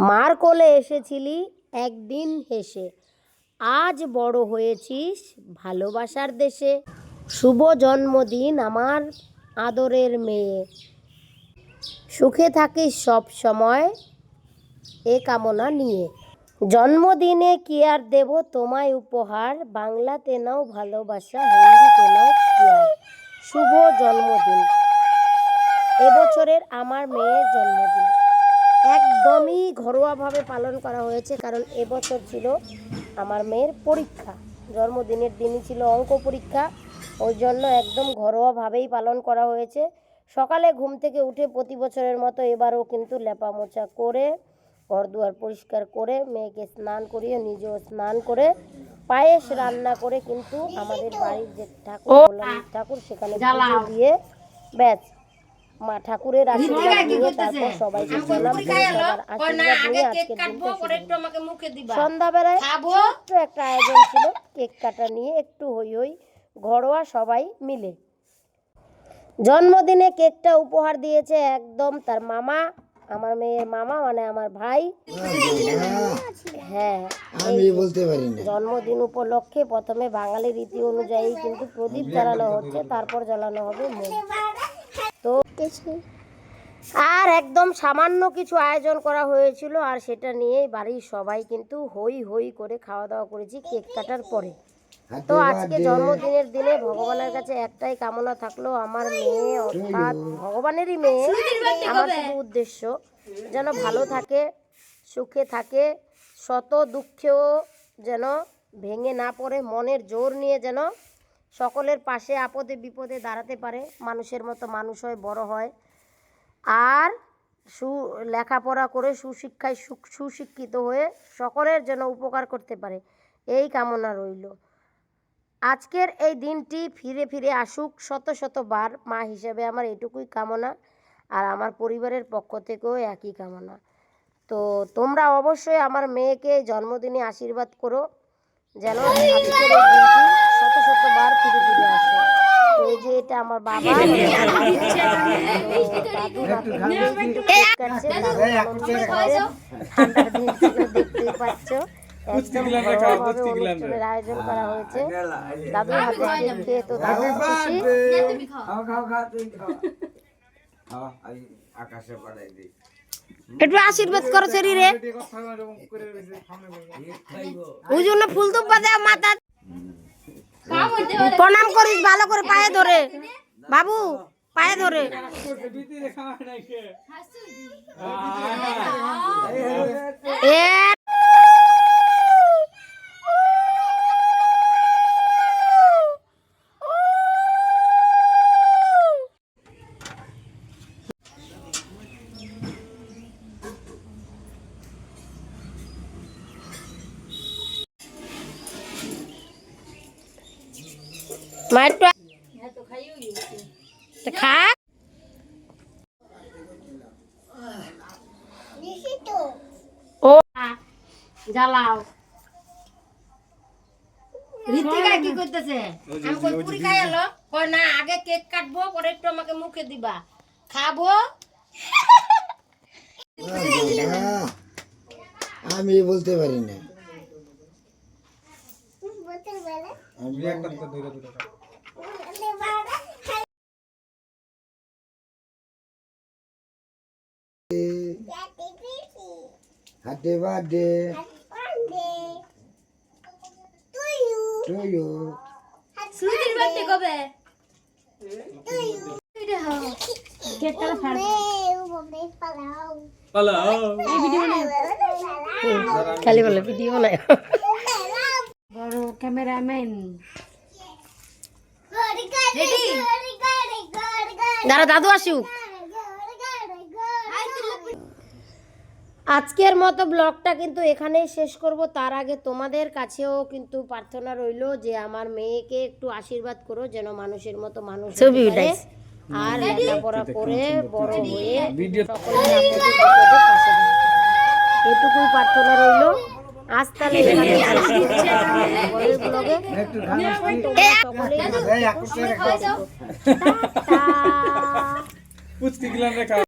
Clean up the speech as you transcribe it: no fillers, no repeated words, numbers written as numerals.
মার কোলে এসেছিলি একদিন হেসে, আজ বড় হয়েছিস ভালোবাসার দেশে। শুভ জন্মদিন আমার আদরের মেয়ে, সুখে থাকিস সব সময় এ কামনা নিয়ে। জন্মদিনে কি আর দেব তোমায় উপহার, বাংলাতে নাও ভালোবাসা, হিন্দিতে নাও প্যার। শুভ জন্মদিন। এবছরের আমার মেয়ের জন্মদিন একদমই ঘরোয়াভাবে পালন করা হয়েছে, কারণ এবছর ছিল আমার মেয়ের পরীক্ষা। জন্মদিনের দিনই ছিল অঙ্ক পরীক্ষা, ওই জন্য একদম ঘরোয়াভাবেই পালন করা হয়েছে। সকালে ঘুম থেকে উঠে প্রতি বছরের মতো এবারও কিন্তু লেপা মোছা করে, ঘরদুয়ার পরিষ্কার করে, মেয়েকে স্নান করিয়ে নিজেও স্নান করে পায়েস রান্না করে কিন্তু আমাদের বাড়ির যে ঠাকুর ঠাকুর সেখানে পুজো দিয়ে ব্যাস মা ঠাকুরের আশীর্বাদ নিয়ে তারপর সবাইকে সালাম করে সবার আশীর্বাদ নিয়ে আজকের দিনটা সন্ধ্যাবেলায় ছোট্ট একটা আয়োজন ছিল, কেক কাটা নিয়ে একটু হই হই ঘরোয়া সবাই মিলে। জন্মদিনে কেকটা উপহার দিয়েছে একদম তার মামা, আমার মেয়ের মামা মানে আমার ভাই। হ্যাঁ, আমি বলতে পারি না। জন্মদিন উপলক্ষে প্রথমে বাঙালি রীতি অনুযায়ী কিন্তু প্রদীপ জ্বালানো হচ্ছে, তারপর জ্বালানো হবে মোম। তো আর একদম সামান্য কিছু আয়োজন করা হয়েছিল, আর সেটা নিয়েই বাড়ির সবাই কিন্তু হই হই করে খাওয়া দাওয়া করেছি কেক কাটার পরে। তো আজকে জন্মদিনের দিনে ভগবানের কাছে একটাই কামনা থাকলো, আমার মেয়ে অর্থাৎ ভগবানেরই মেয়ে, আমার শুধু উদ্দেশ্য যেন ভালো থাকে, সুখে থাকে, শত দুঃখেও যেন ভেঙে না পড়ে, মনের জোর নিয়ে যেন সকলের পাশে আপদে বিপদে দাঁড়াতে পারে, মানুষের মতো মানুষ হয়, বড় হয়, আর লেখাপড়া করে সুশিক্ষায় সুশিক্ষিত হয়ে সকলের যেন উপকার করতে পারে, এই কামনা রইল। আজকের এই দিনটি ফিরে ফিরে আসুক শত শতবার, মা হিসেবে আমার এটুকুই কামনা, আর আমার পরিবারের পক্ষ থেকেও একই কামনা। তো তোমরা অবশ্যই আমার মেয়েকে জন্মদিনে আশীর্বাদ করো যেন আজকের এই দিনটি শত শতবার ফিরে ফিরে আসে। তো এই যে এটা আমার বাবা, দেখতেই পাচ্ছ অনুষ্ঠানের আয়োজন করা হয়েছে। দাদুর হাতে কেক খেয়ে তো দাদু খুশি। একটু আশীর্বাদ করো শরীরে, ওই জন্য ফুল দুব্বা দেয় মাথা প্রণাম করিস ভালো করে, পায়ে ধরে বাবু, পায়ে ধরে। খা ও জ্বালাও। ঋতিকা কি করতেছে? আমি কই পুরি খাই এলো, কই না আগে কেক কাটবো পরে একটু আমাকে মুখে দিবা, খাবো। আমি বলতে পারি না। Happy birthday to you. সুজির বার্থডে কবে? কেকটা ফাড় পালাও খালি বলে ভিডিও বানায় বড় ক্যামেরাম্যান রেডি। দাঁড়া দাদু আসুক। আজকের মতো ব্লগটা কিন্তু এখানেই শেষ করব। তার আগে তোমাদের কাছেও কিন্তু প্রার্থনা রইল যে আমার মেয়েকে একটু আশীর্বাদ করো যেন মানুষের মতো মানুষ হতে পারে, আর লেখাপড়া করে বড় হয়ে সকলের আপদে বিপদে পাশে দাঁড়াতে পারে। এটুকুই প্রার্থনা রইল। আজ তাহলে ব্লগে সকলেই